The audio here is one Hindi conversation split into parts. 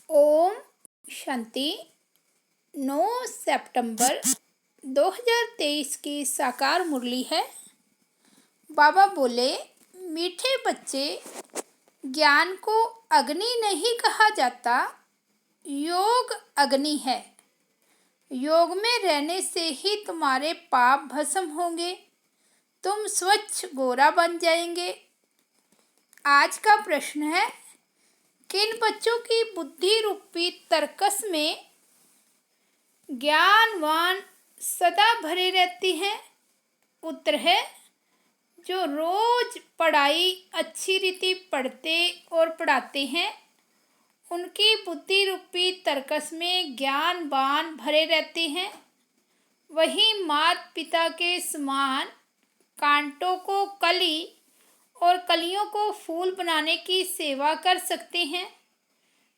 ओम शांति। 9 सितंबर 2023 की साकार मुरली है। बाबा बोले, मीठे बच्चे, ज्ञान को अग्नि नहीं कहा जाता, योग अग्नि है। योग में रहने से ही तुम्हारे पाप भस्म होंगे, तुम स्वच्छ गोरा बन जाएंगे। आज का प्रश्न है, किन बच्चों की बुद्धि रूपी तरकस में ज्ञानवान सदा भरे रहती हैं? उत्तर है, जो रोज पढ़ाई अच्छी रीति पढ़ते और पढ़ाते हैं, उनकी बुद्धि रूपी तरकस में ज्ञानवान भरे रहते हैं। वही माता पिता के समान कांटों को कली और कलियों को फूल बनाने की सेवा कर सकते हैं।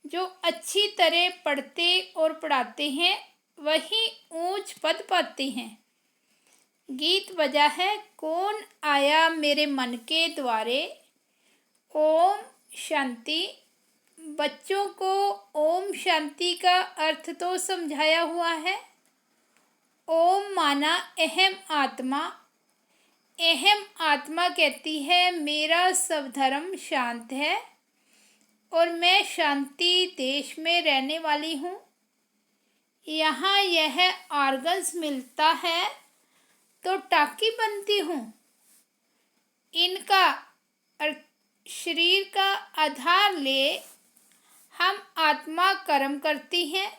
जो अच्छी तरह पढ़ते और पढ़ाते हैं, वही ऊंच पद पाते हैं। गीत बजा है, कौन आया मेरे मन के द्वारे। ओम शांति। बच्चों को ओम शांति का अर्थ तो समझाया हुआ है। ओम माना अहम आत्मा। अहम आत्मा कहती है, मेरा सब धर्म शांत है और मैं शांति देश में रहने वाली हूँ। यहाँ यह ऑर्गन्स मिलता है तो टाकी बनती हूँ। इनका शरीर का आधार ले हम आत्मा कर्म करती हैं।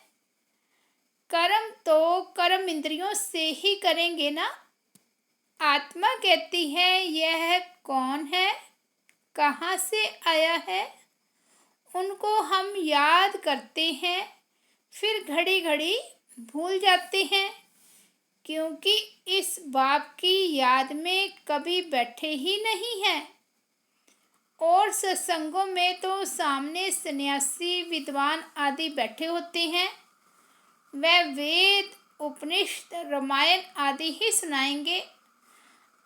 कर्म तो कर्म इंद्रियों से ही करेंगे ना। आत्मा कहती है, यह कौन है, कहाँ से आया है। उनको हम याद करते हैं, फिर घड़ी घड़ी भूल जाते हैं, क्योंकि इस बाप की याद में कभी बैठे ही नहीं हैं। और सत्संगों में तो सामने सन्यासी विद्वान आदि बैठे होते हैं। वह वेद उपनिषद रामायण आदि ही सुनाएंगे।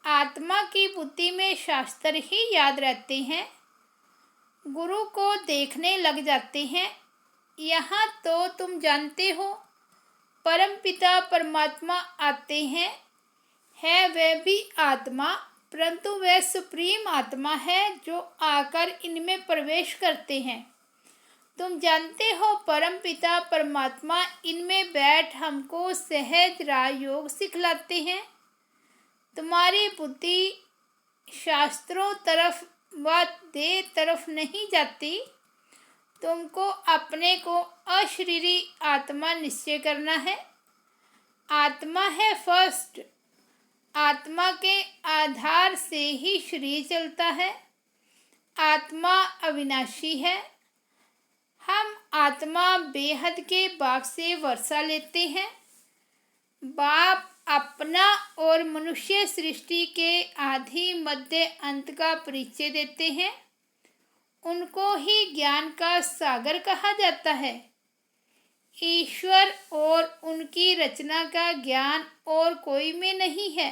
आत्मा की बुद्धि में शास्त्र ही याद रहते हैं। गुरु को देखने लग जाते हैं। यहाँ तो तुम जानते हो, परमपिता परमात्मा आते हैं। है वह भी आत्मा, परंतु वह सुप्रीम आत्मा है जो आकर इनमें प्रवेश करते हैं। तुम जानते हो, परमपिता परमात्मा इनमें बैठ हमको सहज राजयोग सिखलाते हैं। तुम्हारी बुद्धि शास्त्रों तरफ व देह तरफ नहीं जाती। तुमको अपने को अशरीरी आत्मा निश्चय करना है। आत्मा है फर्स्ट। आत्मा के आधार से ही शरीर चलता है। आत्मा अविनाशी है। हम आत्मा बेहद के बाप से वर्षा लेते हैं। बाप अपना और मनुष्य सृष्टि के आदि मध्य अंत का परिचय देते हैं। उनको ही ज्ञान का सागर कहा जाता है। ईश्वर और उनकी रचना का ज्ञान और कोई में नहीं है।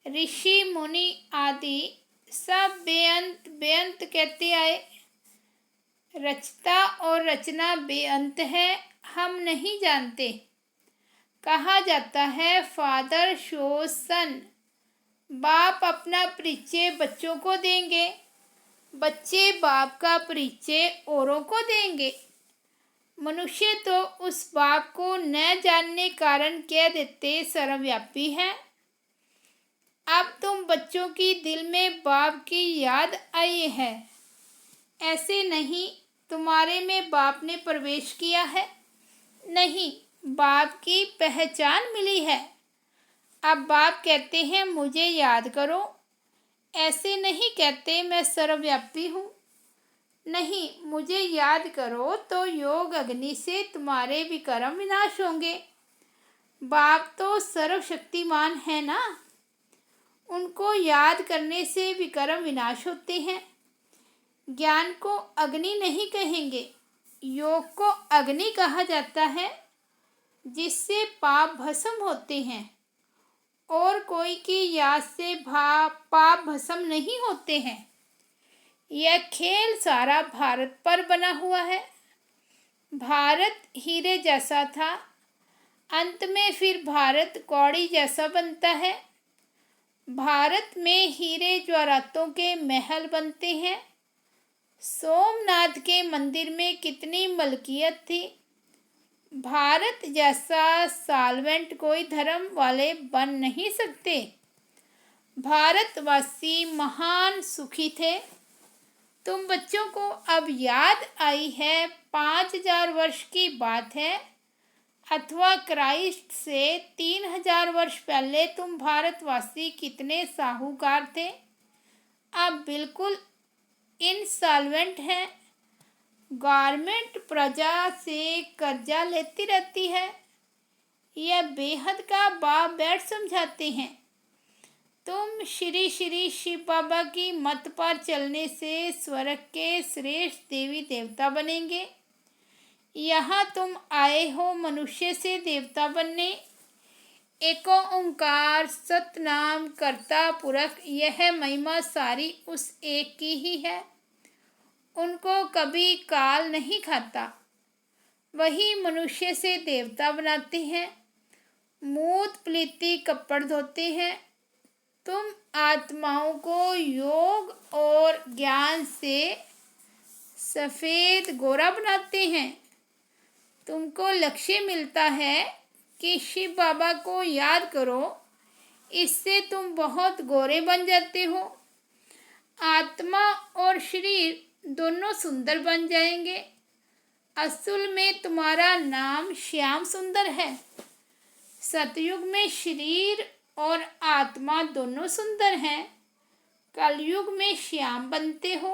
ऋषि मुनि आदि सब बेअंत बेअंत कहते आए। रचता और रचना बेअंत है, हम नहीं जानते। कहा जाता है, फादर शो सन। बाप अपना परिचय बच्चों को देंगे, बच्चे बाप का परिचय औरों को देंगे। मनुष्य तो उस बाप को न जानने कारण कह देते सर्वव्यापी है। अब तुम बच्चों की दिल में बाप की याद आई है। ऐसे नहीं, तुम्हारे में बाप ने प्रवेश किया है। नहीं, बाप की पहचान मिली है। अब बाप कहते हैं, मुझे याद करो। ऐसे नहीं कहते, मैं सर्वव्यापी हूँ। नहीं, मुझे याद करो तो योग अग्नि से तुम्हारे विकर्म विनाश होंगे। बाप तो सर्वशक्तिमान है ना। उनको याद करने से विकर्म विनाश होते हैं। ज्ञान को अग्नि नहीं कहेंगे, योग को अग्नि कहा जाता है, जिससे पाप भस्म होते हैं। और कोई की याद से पाप भस्म नहीं होते हैं। यह खेल सारा भारत पर बना हुआ है। भारत हीरे जैसा था, अंत में फिर भारत कौड़ी जैसा बनता है। भारत में हीरे जवाहरातों के महल बनते हैं। सोमनाथ के मंदिर में कितनी मलकियत थी। भारत जैसा सॉल्वेंट कोई धर्म वाले बन नहीं सकते। भारतवासी महान सुखी थे। तुम बच्चों को अब याद आई है, 5000 वर्ष की बात है, अथवा क्राइस्ट से 3000 वर्ष पहले तुम भारतवासी कितने साहूकार थे। अब बिल्कुल इंसॉल्वेंट हैं। गवर्नमेंट प्रजा से कर्जा लेती रहती है। यह बेहद का बाप बैठ समझाते हैं। तुम श्री श्री शिव बाबा की मत पर चलने से स्वर्ग के श्रेष्ठ देवी देवता बनेंगे। यहाँ तुम आए हो मनुष्य से देवता बनने। एको ओंकार सतनाम करता पुरख, यह महिमा सारी उस एक की ही है। उनको कभी काल नहीं खाता। वही मनुष्य से देवता बनाते हैं। मूत प्लीति कपड़ धोते हैं। तुम आत्माओं को योग और ज्ञान से सफ़ेद गोरा बनाते हैं। तुमको लक्ष्य मिलता है कि शिव बाबा को याद करो, इससे तुम बहुत गोरे बन जाते हो। आत्मा और शरीर दोनों सुंदर बन जाएंगे। असल में तुम्हारा नाम श्याम सुंदर है। सतयुग में शरीर और आत्मा दोनों सुंदर हैं। कलयुग में श्याम बनते हो।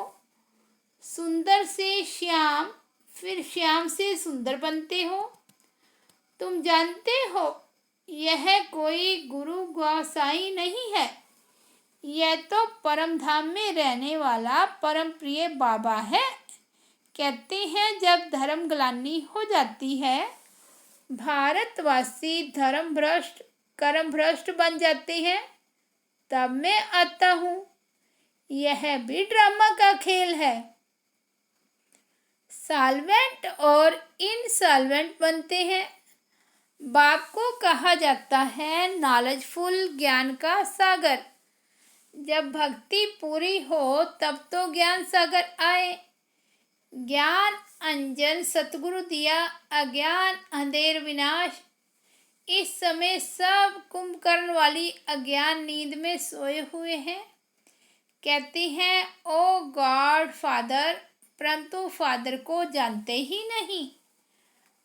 सुंदर से श्याम, फिर श्याम से सुंदर बनते हो। तुम जानते हो, यह कोई गुरु गोसाई नहीं है। यह तो परम धाम में रहने वाला परम प्रिय बाबा है। कहते हैं जब धर्म ग्लानि हो जाती है, भारतवासी धर्म भ्रष्ट कर्म भ्रष्ट बन जाते हैं, तब मैं आता हूँ। यह भी ड्रामा का खेल है। सॉल्वेंट और इनसॉल्वेंट बनते हैं। बाप को कहा जाता है नॉलेजफुल, ज्ञान का सागर। जब भक्ति पूरी हो तब तो ज्ञान सागर आए। ज्ञान अंजन सतगुरु दिया, अज्ञान अंधेर विनाश। इस समय सब कुंभकर्ण वाली अज्ञान नींद में सोए हुए हैं। कहते हैं ओ गॉड फादर, परंतु फादर को जानते ही नहीं।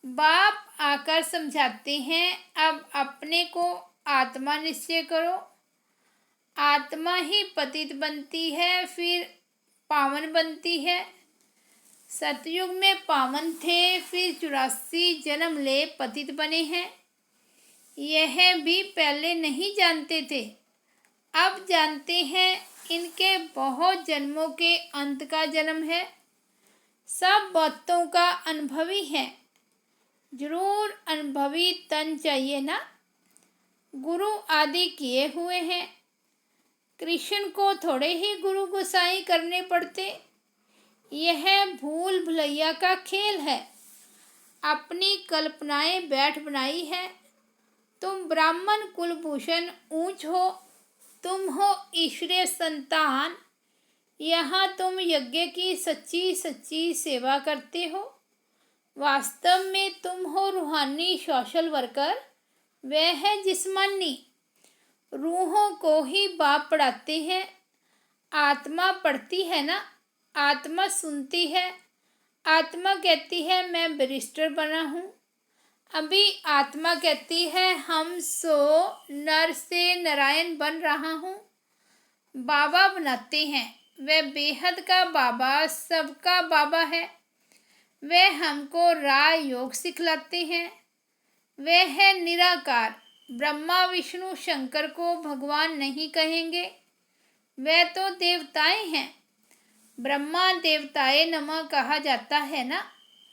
बाप आकर समझाते हैं अब अपने को आत्मा निश्चय करो। आत्मा ही पतित बनती है, फिर पावन बनती है। सतयुग में पावन थे, फिर 84 जन्म ले पतित बने हैं। यह भी पहले नहीं जानते थे, अब जानते हैं। इनके बहुत जन्मों के अंत का जन्म है। सब बातों का अनुभवी है। जरूर अनुभवी तन चाहिए ना। गुरु आदि किए हुए हैं। कृष्ण को थोड़े ही गुरु गोसाई करने पड़ते। यह भूल भुलैया का खेल है। अपनी कल्पनाएं बैठ बनाई है। तुम ब्राह्मण कुलभूषण ऊंच हो। तुम हो ईश्वरीय संतान। यहाँ तुम यज्ञ की सच्ची सच्ची सेवा करते हो। वास्तव में तुम हो रूहानी सोशल वर्कर। वह है जिस्मानी। रूहों को ही बाप पढ़ाते हैं। आत्मा पढ़ती है ना, आत्मा सुनती है। आत्मा कहती है मैं बैरिस्टर बना हूँ। अभी आत्मा कहती है हम सो नर से नारायण बन रहा हूँ। बाबा बनाते हैं। वह बेहद का बाबा, सबका बाबा है। वह हमको राय योग सिखलाते हैं। वह है निराकार। ब्रह्मा विष्णु शंकर को भगवान नहीं कहेंगे, वह तो देवताएं हैं। ब्रह्मा देवताए नमः कहा जाता है ना।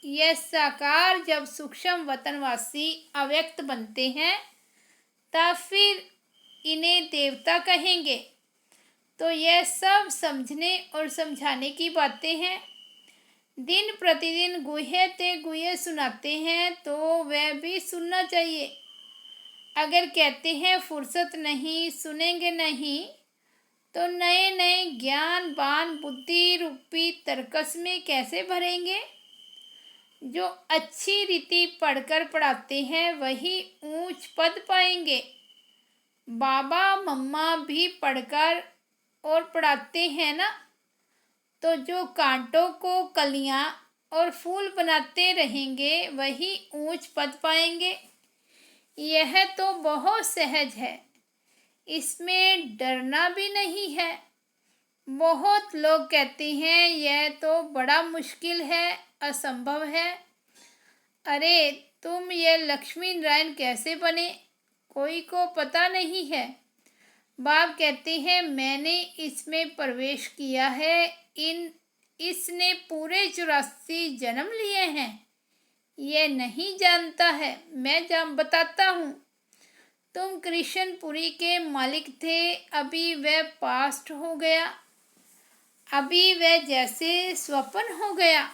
यह साकार जब सूक्ष्म वतनवासी अव्यक्त बनते हैं, तब फिर इन्हें देवता कहेंगे। तो यह सब समझने और समझाने की बातें हैं। दिन प्रतिदिन गुहे ते गुहे सुनाते हैं तो वह भी सुनना चाहिए। अगर कहते हैं फुर्सत नहीं, सुनेंगे नहीं, तो नए नए ज्ञान बान बुद्धि रूपी तरकस में कैसे भरेंगे। जो अच्छी रीति पढ़कर पढ़ाते हैं वही ऊंच पद पाएंगे। बाबा मम्मा भी पढ़कर और पढ़ाते हैं ना, तो जो कांटों को कलियां और फूल बनाते रहेंगे वही ऊंच पद पाएंगे। यह तो बहुत सहज है, इसमें डरना भी नहीं है। बहुत लोग कहते हैं यह तो बड़ा मुश्किल है, असंभव है। अरे तुम ये लक्ष्मी नारायण कैसे बने, कोई को पता नहीं है। बाप कहते हैं मैंने इसमें प्रवेश किया है, इसने पूरे 84 जन्म लिए हैं। ये नहीं जानता है, मैं बताता हूँ। तुम कृष्णपुरी के मालिक थे, अभी वह पास्ट हो गया। अभी वह जैसे स्वप्न हो गया।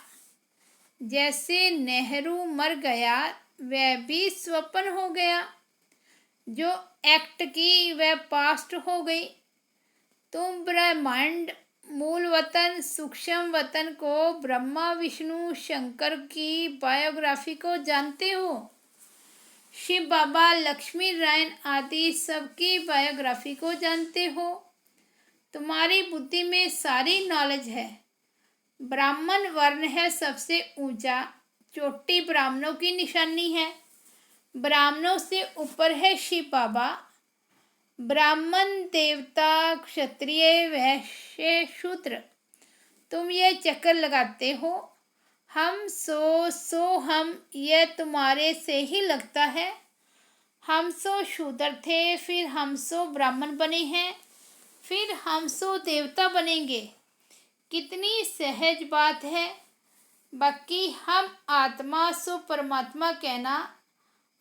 जैसे नेहरू मर गया वह भी स्वप्न हो गया। जो एक्ट की वह पास्ट हो गई। तुम ब्रह्मांड मूल वतन सूक्ष्म वतन को, ब्रह्मा विष्णु शंकर की बायोग्राफी को जानते हो। शिव बाबा लक्ष्मी नारायण आदि सबकी बायोग्राफी को जानते हो। तुम्हारी बुद्धि में सारी नॉलेज है। ब्राह्मण वर्ण है सबसे ऊंचा, चोटी ब्राह्मणों की निशानी है। ब्राह्मणों से ऊपर है शिव बाबा। ब्राह्मण देवता क्षत्रिय वैश्य शूद्र। तुम ये चक्कर लगाते हो, हम सो हम, यह तुम्हारे से ही लगता है। हम सो शूद्र थे, फिर हम सो ब्राह्मण बने हैं, फिर हम सो देवता बनेंगे। कितनी सहज बात है। बाकी हम आत्मा सो परमात्मा कहना,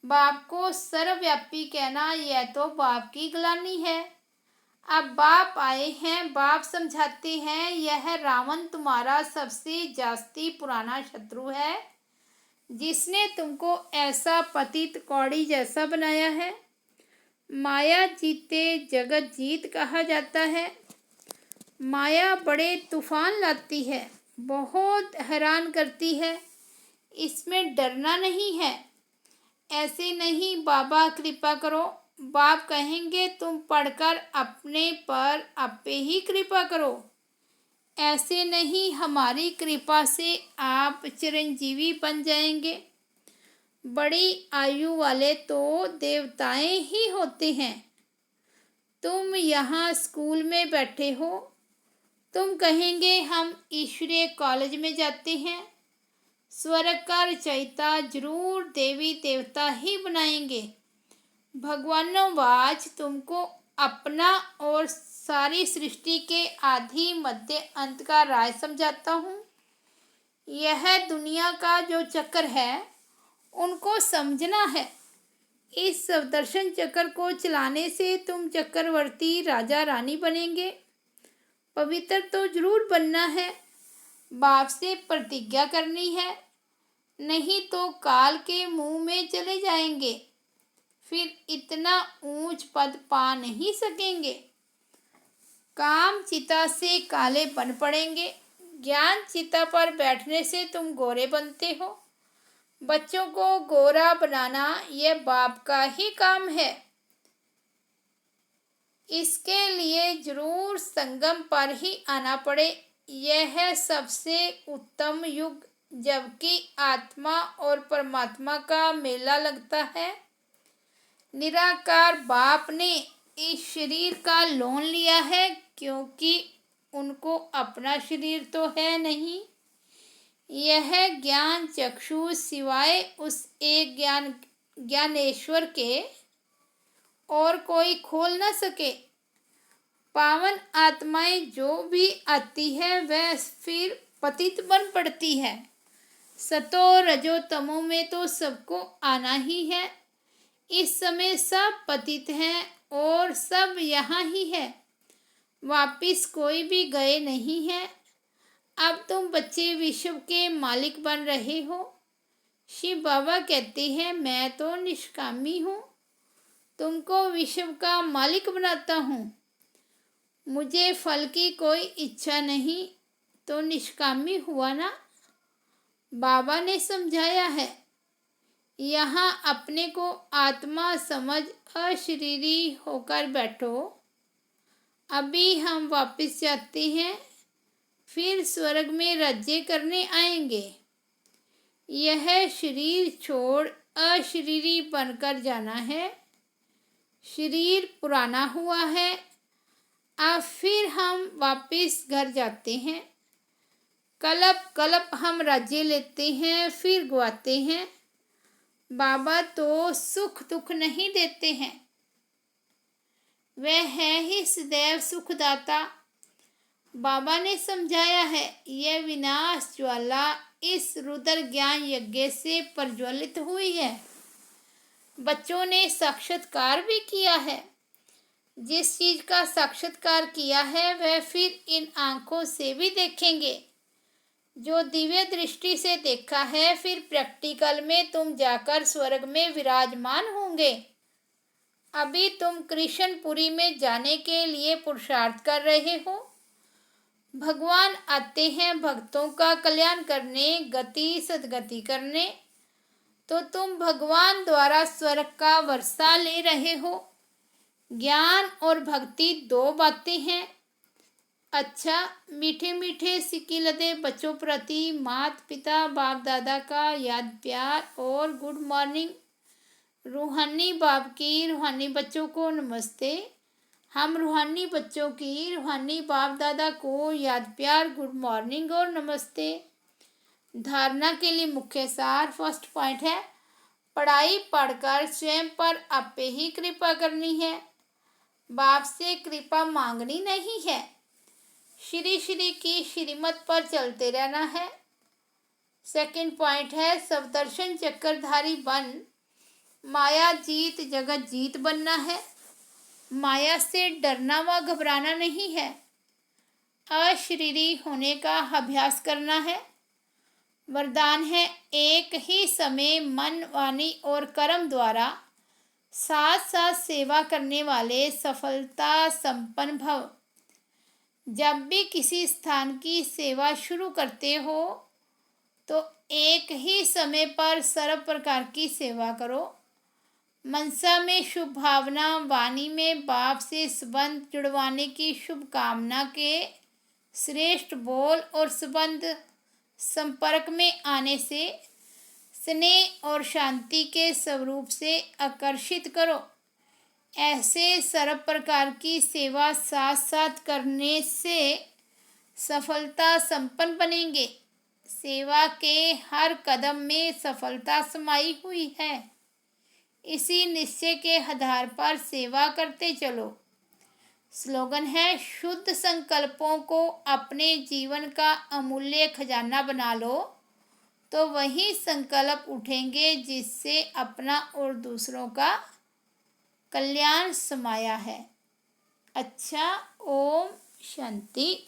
बाप को सर्वव्यापी कहना, यह तो बाप की ग्लानि है। अब बाप आए हैं, बाप समझाते हैं यह रावण तुम्हारा सबसे जास्ती पुराना शत्रु है, जिसने तुमको ऐसा पतित कौड़ी जैसा बनाया है। माया जीते जगत जीत कहा जाता है। माया बड़े तूफान लाती है, बहुत हैरान करती है, इसमें डरना नहीं है। ऐसे नहीं बाबा कृपा करो, बाप कहेंगे तुम पढ़कर अपने पर आपे ही कृपा करो। ऐसे नहीं, हमारी कृपा से आप चिरंजीवी बन जाएंगे। बड़ी आयु वाले तो देवताएं ही होते हैं। तुम यहाँ स्कूल में बैठे हो, तुम कहेंगे हम ईश्वरीय कॉलेज में जाते हैं। स्वर्ग का रचयिता जरूर देवी देवता ही बनाएंगे। भगवानोवाच तुमको अपना और सारी सृष्टि के आदि मध्य अंत का राज समझाता हूँ। यह दुनिया का जो चक्र है उनको समझना है। इस सुदर्शन चक्र को चलाने से तुम चक्रवर्ती राजा रानी बनेंगे। पवित्र तो जरूर बनना है, बाप से प्रतिज्ञा करनी है, नहीं तो काल के मुंह में चले जाएंगे, फिर इतना ऊंच पद पा नहीं सकेंगे। काम चिता से काले बन पड़ेंगे। ज्ञान चिता पर बैठने से तुम गोरे बनते हो। बच्चों को गोरा बनाना यह बाप का ही काम है। इसके लिए जरूर संगम पर ही आना पड़े। यह है सबसे उत्तम युग, जबकि आत्मा और परमात्मा का मेला लगता है। निराकार बाप ने इस शरीर का लोन लिया है, क्योंकि उनको अपना शरीर तो है नहीं। यह ज्ञान चक्षु सिवाय उस एक ज्ञानेश्वर के और कोई खोल न सके। पावन आत्माएं जो भी आती है वह फिर पतित बन पड़ती है। सतो रजो तमो में तो सबको आना ही है। इस समय सब पतित हैं और सब यहाँ ही है, वापिस कोई भी गए नहीं है। अब तुम बच्चे विश्व के मालिक बन रहे हो। शिव बाबा कहते हैं मैं तो निष्कामी हूँ, तुमको विश्व का मालिक बनाता हूँ, मुझे फल की कोई इच्छा नहीं, तो निष्कामी हुआ ना। बाबा ने समझाया है, यहाँ अपने को आत्मा समझ अशरीरी होकर बैठो। अभी हम वापस जाते हैं, फिर स्वर्ग में राज्य करने आएंगे। यह शरीर छोड़ अशरीरी बनकर जाना है। शरीर पुराना हुआ है, अब फिर हम वापस घर जाते हैं। कलप कलप हम राज्य लेते हैं, फिर गवाते हैं। बाबा तो सुख दुख नहीं देते हैं, वह है ही सदैव सुखदाता। बाबा ने समझाया है, यह विनाश ज्वाला इस रुद्र ज्ञान यज्ञ से प्रज्वलित हुई है। बच्चों ने साक्षात्कार भी किया है। जिस चीज का साक्षात्कार किया है वह फिर इन आंखों से भी देखेंगे। जो दिव्य दृष्टि से देखा है, फिर प्रैक्टिकल में तुम जाकर स्वर्ग में विराजमान होंगे। अभी तुम कृष्णपुरी में जाने के लिए पुरुषार्थ कर रहे हो। भगवान आते हैं भक्तों का कल्याण करने, गति सदगति करने, तो तुम भगवान द्वारा स्वर्ग का वर्षा ले रहे हो। ज्ञान और भक्ति दो बातें हैं। अच्छा, मीठे मीठे सिकिलते बच्चों प्रति माता पिता बाप दादा का याद प्यार और गुड मॉर्निंग। रूहानी बाप की रूहानी बच्चों को नमस्ते। हम रूहानी बच्चों की रूहानी बाप दादा को याद प्यार, गुड मॉर्निंग और नमस्ते। धारणा के लिए मुख्य सार, फर्स्ट पॉइंट है, पढ़ाई पढ़कर स्वयं पर आपे ही कृपा करनी है, बाप से कृपा मांगनी नहीं है। श्री श्री की श्रीमत पर चलते रहना है। सेकंड पॉइंट है, सवदर्शन चक्रधारी बन, माया जीत जगत जीत बनना है। माया से डरना व घबराना नहीं है, अशरीरी होने का अभ्यास करना है। वरदान है, एक ही समय मन वाणी और कर्म द्वारा साथ साथ सेवा करने वाले सफलता संपन्न भव। जब भी किसी स्थान की सेवा शुरू करते हो तो एक ही समय पर सर्व प्रकार की सेवा करो। मनसा में शुभ भावना, वाणी में बाप से संबंध जुड़वाने की शुभ कामना के श्रेष्ठ बोल और संबंध संपर्क में आने से स्नेह और शांति के स्वरूप से आकर्षित करो। ऐसे सर्व प्रकार की सेवा साथ साथ करने से सफलता संपन्न बनेंगे। सेवा के हर कदम में सफलता समाई हुई है। इसी निश्चय के आधार पर सेवा करते चलो। स्लोगन है, शुद्ध संकल्पों को अपने जीवन का अमूल्य खजाना बना लो, तो वही संकल्प उठेंगे जिससे अपना और दूसरों का कल्याण समाया है। अच्छा, ओम शांति।